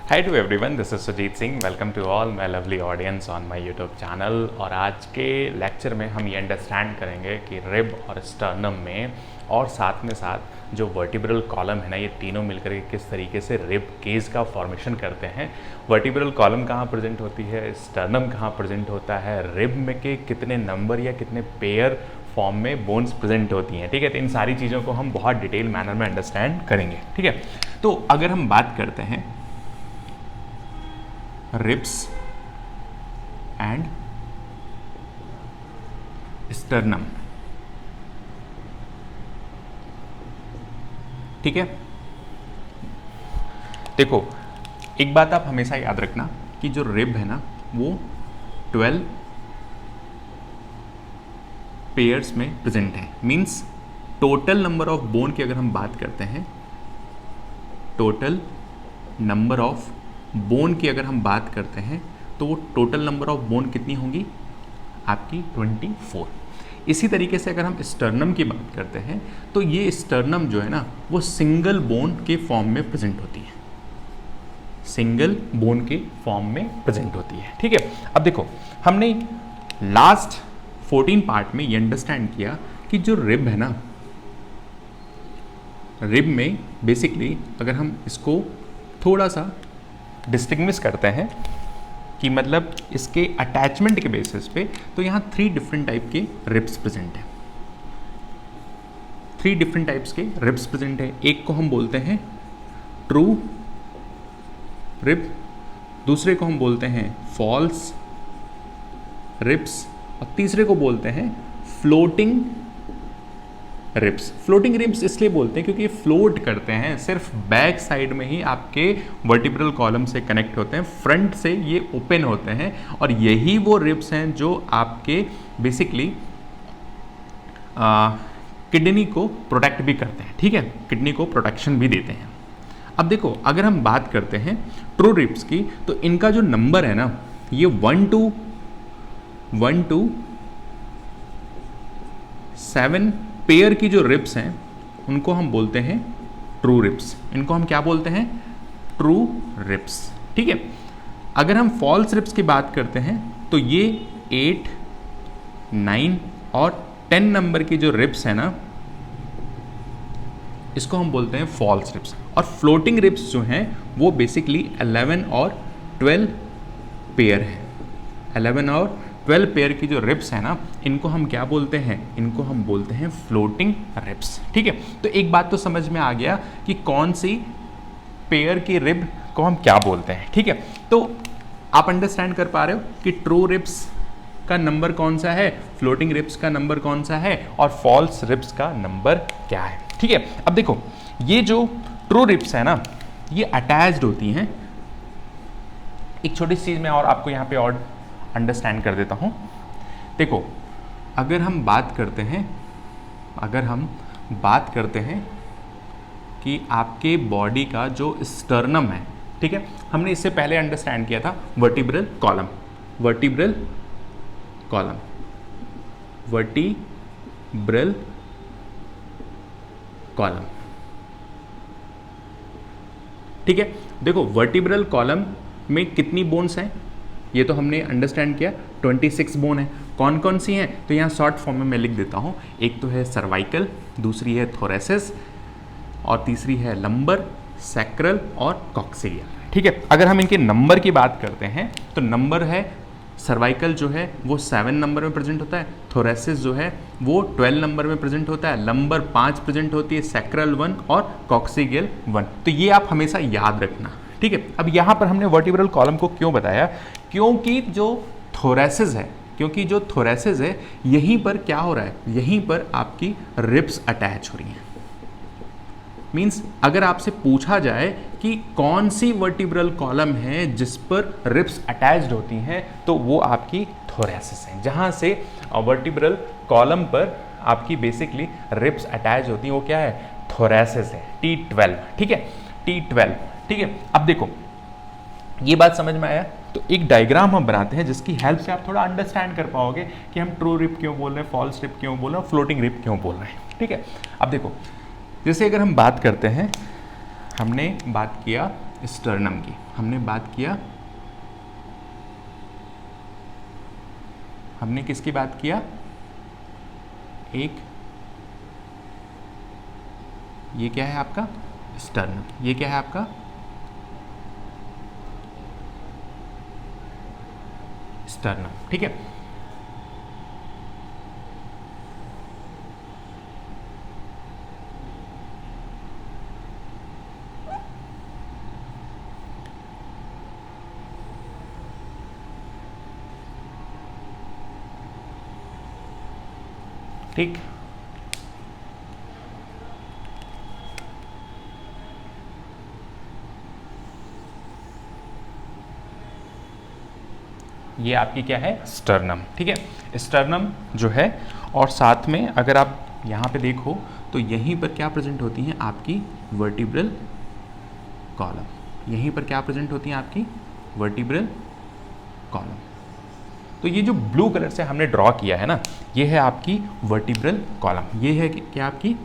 High to everyone, this is Sujeet Singh. Welcome to all my lovely audience on my YouTube channel. और आज के lecture में हम ये अंडरस्टैंड करेंगे कि रिब और स्टर्नम में और साथ में साथ जो वर्टिब्रल कॉलम है ना, ये तीनों मिलकर के किस तरीके से रिब केज का फॉर्मेशन करते हैं। वर्टिब्रल कॉलम कहाँ प्रेजेंट होती है, स्टर्नम कहाँ प्रेजेंट होता है, रिब में के कितने नंबर या कितने पेयर फॉर्म में बोन्स प्रेजेंट होती हैं। ठीक है, तो इन सारी चीज़ों को हम बहुत डिटेल मैनर में अंडरस्टैंड करेंगे। ठीक है, तो अगर हम बात करते हैं रिब्स एंड स्टर्नम, ठीक है। देखो, एक बात आप हमेशा याद रखना कि जो रिब है ना, वो 12 पेयर्स में प्रेजेंट है। Means total number of bone की अगर हम बात करते हैं, टोटल नंबर ऑफ बोन की अगर हम बात करते हैं तो वो टोटल नंबर ऑफ बोन कितनी होंगी आपकी 24। इसी तरीके से अगर हम स्टर्नम की बात करते हैं तो ये स्टर्नम जो है ना, वो सिंगल बोन के फॉर्म में प्रेजेंट होती है, सिंगल बोन के फॉर्म में प्रेजेंट होती है। ठीक है, अब देखो, हमने लास्ट 14 पार्ट में ये अंडरस्टैंड किया कि जो रिब है ना, रिब में बेसिकली अगर हम इसको थोड़ा सा डिस्टिंग्विश करते हैं कि मतलब इसके अटैचमेंट के बेसिस पे, तो यहाँ 3 डिफरेंट टाइप के रिब्स प्रेजेंट हैं। 3 डिफरेंट टाइप्स के रिब्स प्रेजेंट है। एक को हम बोलते हैं ट्रू रिब, दूसरे को हम बोलते हैं फॉल्स रिब्स, और तीसरे को बोलते हैं फ्लोटिंग रिब्स। फ्लोटिंग रिब्स इसलिए बोलते हैं क्योंकि ये फ्लोट करते हैं, सिर्फ बैक साइड में ही आपके वर्टिब्रल कॉलम से कनेक्ट होते हैं, फ्रंट से ये ओपन होते हैं, और यही वो रिब्स हैं जो आपके बेसिकली किडनी को प्रोटेक्ट भी करते हैं। ठीक है, किडनी को प्रोटेक्शन भी देते हैं। अब देखो, अगर हम बात करते हैं ट्रू रिब्स की, तो इनका जो नंबर है ना, ये 1 to 7 पेयर की जो रिब्स हैं उनको हम बोलते हैं ट्रू रिब्स। इनको हम क्या बोलते हैं? True ribs. ठीक है, अगर हम फॉल्स रिब्स की बात करते हैं तो ये 8, 9 और 10 नंबर की जो रिब्स है ना, इसको हम बोलते हैं फॉल्स रिब्स। और फ्लोटिंग रिब्स जो हैं वो बेसिकली 11 और 12 पेयर है। 11 और 12 पेयर की जो रिब्स है ना, इनको हम क्या बोलते हैं? इनको हम बोलते हैं फ्लोटिंग रिब्स। ठीक है, तो एक बात तो समझ में आ गया कि कौन सी पेयर की रिब को हम क्या बोलते हैं। ठीक है, तो आप अंडरस्टैंड कर पा रहे हो कि ट्रू रिब्स का नंबर कौन सा है, फ्लोटिंग रिब्स का नंबर कौन सा है, और फॉल्स रिब्स का नंबर क्या है। ठीक है, अब देखो, ये जो ट्रू रिब्स है ना, ये अटैच्ड होती हैं। एक छोटी सी चीज मैं और आपको यहाँ पे और अंडरस्टैंड कर देता हूँ। देखो, अगर हम बात करते हैं कि आपके बॉडी का जो स्टर्नम है, ठीक है, हमने इससे पहले अंडरस्टैंड किया था वर्टिब्रल कॉलम, वर्टिब्रल कॉलम। ठीक है, देखो, वर्टिब्रल कॉलम में कितनी बोन्स हैं ये तो हमने अंडरस्टैंड किया, 26 बोन है। कौन कौन सी हैं? तो यहाँ शॉर्ट फॉर्म में मैं लिख देता हूँ। एक तो है सर्वाइकल, दूसरी है थोरेसिस, और तीसरी है लंबर, सैक्रल और कॉक्सिडियल। ठीक है, अगर हम इनके नंबर की बात करते हैं तो नंबर है, सर्वाइकल जो है वो 7 नंबर में प्रेजेंट होता है, थोरेसिस जो है वो 12 नंबर में प्रेजेंट होता है, लंबर 5 प्रेजेंट होती है, सैक्रल 1 और कॉक्सिडियल 1। तो ये आप हमेशा याद रखना। ठीक है, अब यहाँ पर हमने वर्टिब्रल कॉलम को क्यों बताया? क्योंकि जो थोरेसिस है, यहीं पर क्या हो रहा है, यहीं पर आपकी रिब्स अटैच हो रही हैं। मींस अगर आपसे पूछा जाए कि कौन सी वर्टिब्रल कॉलम है जिस पर रिब्स अटैच्ड होती हैं, तो वो आपकी थोरेसिस है। जहाँ से वर्टिब्रल कॉलम पर आपकी बेसिकली रिब्स अटैच होती हैं, वो क्या है? थोरेसिस है, T12। ठीक है, T12। ठीक है, अब देखो, ये बात समझ में आया? तो एक डायग्राम हम बनाते हैं जिसकी हेल्प से आप थोड़ा अंडरस्टैंड कर पाओगे कि हम ट्रू रिब क्यों बोल रहे हैं, फॉल्स रिब क्यों बोल रहे हैं, फ्लोटिंग रिब क्यों बोल रहे हैं। ठीक है, अब देखो, जैसे अगर हम बात करते हैं, हमने बात किया स्टर्नम की, हमने बात किया, हमने किसकी बात किया, एक ये क्या है आपका स्टर्नम, ये क्या है आपका स्टर्नम, ठीक है। ठीक, ये आपकी क्या है स्टर्नम, ठीक है। स्टर्नम जो है, और साथ में अगर आप यहाँ पे देखो तो यहीं पर क्या प्रेजेंट होती हैं आपकी वर्टिब्रल कॉलम, यहीं पर क्या प्रेजेंट होती हैं आपकी वर्टिब्रल कॉलम। तो ये जो ब्लू कलर से हमने ड्रॉ किया है ना, ये है आपकी वर्टिब्रल कॉलम, ये है क्या आपकी,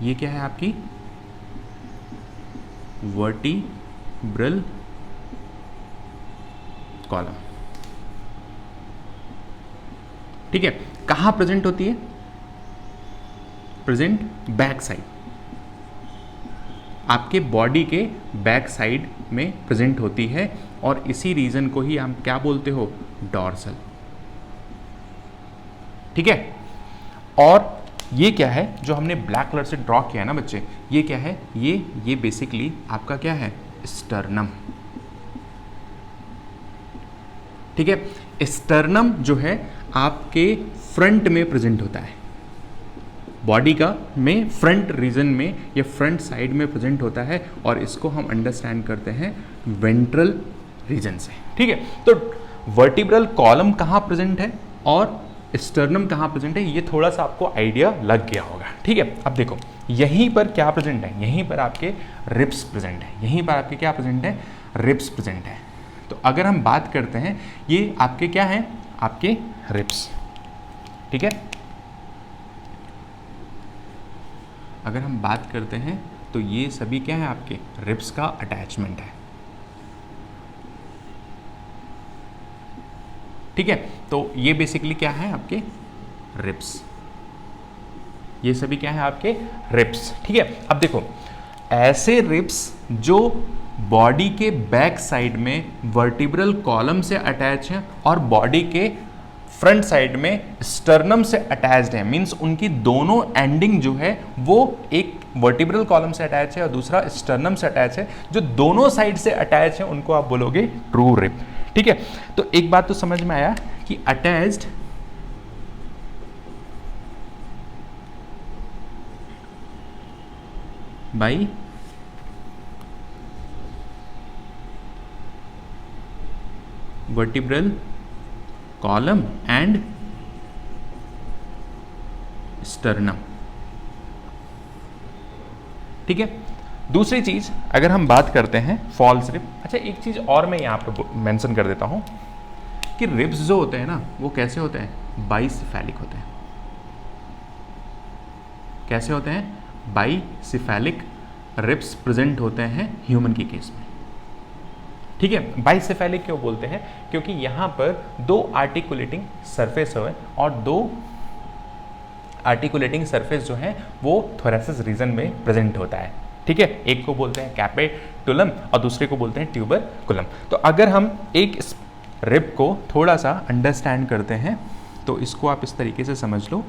ये क्या है आपकी वर्टिब्रल कॉलम, ठीक है। कहां प्रेजेंट होती है, प्रेजेंट बैक साइड, आपके बॉडी के बैक साइड में प्रेजेंट होती है, और इसी रीजन को ही हम क्या बोलते हो, डॉर्सल, ठीक है। और ये क्या है जो हमने ब्लैक कलर से ड्रॉ किया है ना बच्चे, ये क्या है, ये बेसिकली आपका क्या है स्टर्नम, ठीक है। स्टर्नम जो है आपके फ्रंट में प्रेजेंट होता है, बॉडी का में फ्रंट रीजन में या फ्रंट साइड में प्रेजेंट होता है, और इसको हम अंडरस्टैंड करते हैं वेंट्रल रीजन से, ठीक है। तो वर्टिब्रल कॉलम कहाँ प्रेजेंट है और स्टर्नम कहाँ प्रेजेंट है, ये थोड़ा सा आपको आइडिया लग गया होगा, ठीक है। अब देखो यहीं पर क्या प्रेजेंट है, यहीं पर आपके रिब्स प्रेजेंट है, यहीं पर आपके क्या प्रेजेंट है, रिब्स प्रेजेंट है। तो अगर हम बात करते हैं, ये आपके क्या हैं, आपके रिब्स, ठीक है। अगर हम बात करते हैं तो ये सभी क्या है आपके रिब्स का अटैचमेंट है, ठीक है। तो ये बेसिकली क्या है आपके रिब्स, ये सभी क्या है आपके रिब्स, ठीक है। अब देखो ऐसे रिब्स जो बॉडी के बैक साइड में वर्टिब्रल कॉलम से अटैच हैं और बॉडी के फ्रंट साइड में स्टर्नम से अटैच्ड है, मींस उनकी दोनों एंडिंग जो है वो एक वर्टिब्रल कॉलम से अटैच है और दूसरा स्टर्नम से अटैच है, जो दोनों साइड से अटैच है उनको आप बोलोगे ट्रू रिब, ठीक है। तो एक बात तो समझ में आया कि attached by vertebral column and sternum, ठीक है। दूसरी चीज अगर हम बात करते हैं फॉल्स रिब, अच्छा एक चीज और मैं यहां पे मेंशन कर देता हूं कि रिब्स जो होते हैं ना वो कैसे होते हैं, बाइसिफेलिक होते हैं। कैसे होते हैं, बाइसिफेलिक रिब्स प्रेजेंट होते हैं ह्यूमन के केस में, ठीक है। बाइसेफेलिक क्यों बोलते हैं, क्योंकि यहां पर दो आर्टिकुलेटिंग सरफेस है और दो आर्टिकुलेटिंग सरफेस जो है वो थोरेसिस रीजन में प्रेजेंट होता है, ठीक है। एक को बोलते हैं कैपेटुलम और दूसरे को बोलते हैं ट्यूबरकुलम। तो अगर हम एक रिब को थोड़ा सा अंडरस्टैंड करते हैं तो इसको आप इस तरीके से समझ लो,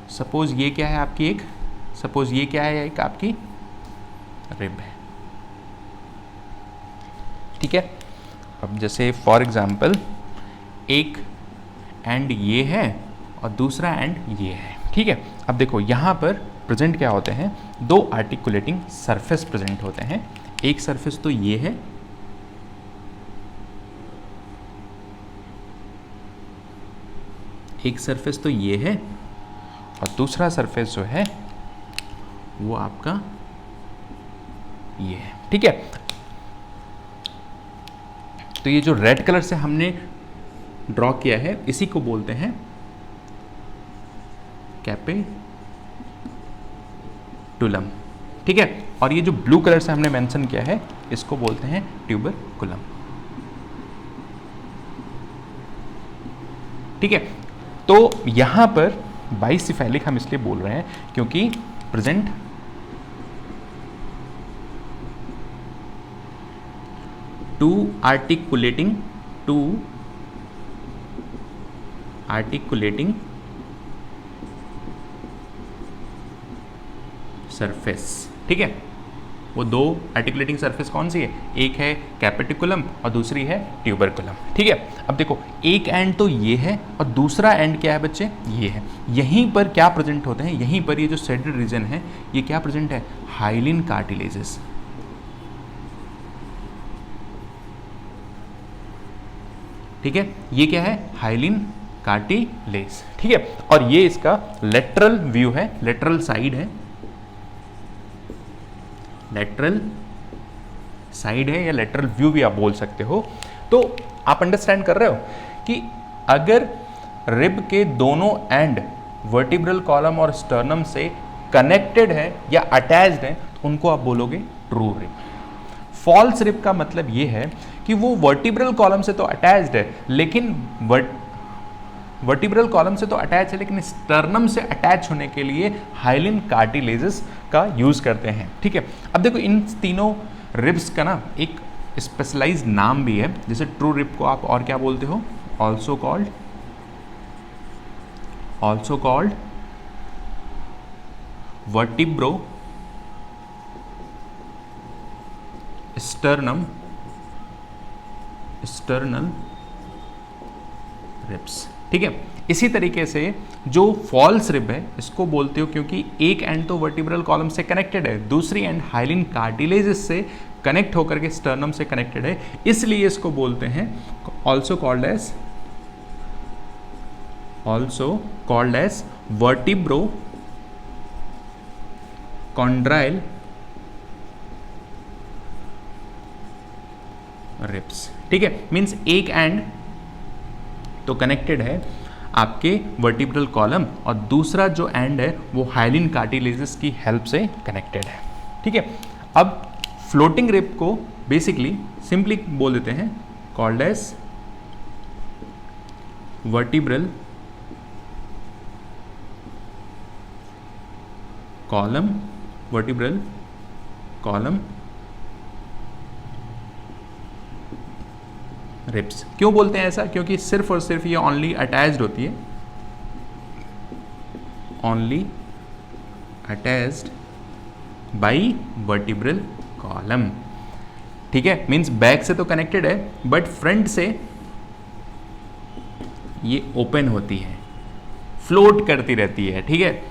सपोज ये क्या है आपकी एक, सपोज ये क्या है एक आपकी रिब है, ठीक है। अब जैसे फॉर एग्जांपल एक एंड ये है और दूसरा एंड ये है, ठीक है। अब देखो यहाँ पर प्रेजेंट क्या होते हैं, दो आर्टिकुलेटिंग सरफेस प्रेजेंट होते हैं। एक सरफेस तो ये है, एक सरफेस तो ये है और दूसरा सरफेस जो है वो आपका ये है, ठीक है। तो ये जो रेड कलर से हमने ड्रॉ किया है, इसी को बोलते हैं कैपेटुलम, ठीक है। और ये जो ब्लू कलर से हमने मेंशन किया है इसको बोलते हैं ट्यूबरकुलम, ठीक है। तो यहां पर बाइसिफेलिक हम इसलिए बोल रहे हैं क्योंकि प्रेजेंट टू आर्टिकुलेटिंग सरफेस, ठीक है। वो दो आर्टिकुलेटिंग सरफेस कौन सी है, एक है कैपेटिकुलम और दूसरी है ट्यूबरकुलम, ठीक है। अब देखो एक एंड तो ये है और दूसरा एंड क्या है बच्चे, ये है। यहीं पर क्या प्रेजेंट होते हैं, यहीं पर ये जो सेडेड रीजन है ये क्या प्रेजेंट है, हाइलिन कार्टिलेजेस, ठीक है। ये क्या है, हाइलिन कार्टिलेज, ठीक है। और ये इसका लेटरल व्यू है, लेटरल साइड है, लेटरल साइड है या लेटरल व्यू भी आप बोल सकते हो। तो आप अंडरस्टैंड कर रहे हो कि अगर रिब के दोनों एंड वर्टिब्रल कॉलम और स्टर्नम से कनेक्टेड है या अटैच्ड है तो उनको आप बोलोगे ट्रू रिब। फॉल्स रिब का मतलब ये है कि वो वर्टिब्रल कॉलम से तो अटैच्ड है लेकिन वर्टिब्रल कॉलम से तो अटैच है लेकिन स्टर्नम से अटैच होने के लिए हाइलिन कार्टिलेजेस का यूज करते हैं, ठीक है। अब देखो इन तीनों रिब्स का ना एक स्पेशलाइज्ड नाम भी है, जैसे ट्रू रिब को आप और क्या बोलते हो, also called vertebro sternal ribs, ठीक है। इसी तरीके से जो फॉल्स रिब है इसको बोलते हो क्योंकि एक एंड तो वर्टिब्रल कॉलम से कनेक्टेड है, दूसरी एंड हाइलिन कार्टिलेजेस से कनेक्ट होकर के स्टर्नम से कनेक्टेड है, इसलिए इसको बोलते हैं also called as vertebrochondral ribs, ठीक है। मीन्स एक एंड तो कनेक्टेड है आपके वर्टिब्रल कॉलम और दूसरा जो एंड है वो हाइलिन कार्टिलेजेस की हेल्प से कनेक्टेड है, ठीक है। अब फ्लोटिंग रिब को बेसिकली सिंपली बोल देते हैं called as vertebral column ribs. क्यों बोलते हैं ऐसा, क्योंकि सिर्फ और सिर्फ ये ओनली अटैच्ड होती है, only attached by vertebral column, ठीक है। मीन्स बैक से तो कनेक्टेड है बट फ्रंट से ये ओपन होती है, फ्लोट करती रहती है, ठीक है।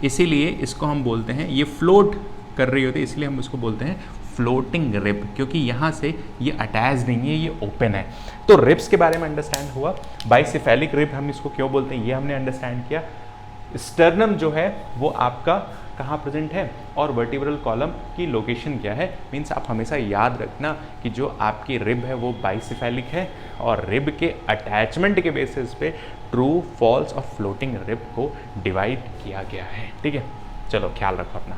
इसीलिए इसको हम बोलते हैं, ये फ्लोट कर रही होती है इसलिए हम इसको बोलते हैं फ्लोटिंग रिब, क्योंकि यहाँ से ये अटैच नहीं है, ये ओपन है। तो रिब्स के बारे में अंडरस्टैंड हुआ। बाइसिफेलिक रिब हम इसको क्यों बोलते हैं ये हमने अंडरस्टैंड किया। स्टर्नम जो है वो आपका कहाँ प्रेजेंट है और वर्टिब्रल कॉलम की लोकेशन क्या है। मीन्स आप हमेशा याद रखना कि जो आपकी रिब है वो बाइसिफेलिक है और रिब के अटैचमेंट के बेसिस पे ट्रू, फॉल्स और फ्लोटिंग रिब को डिवाइड किया गया है, ठीक है। चलो ख्याल रखो अपना।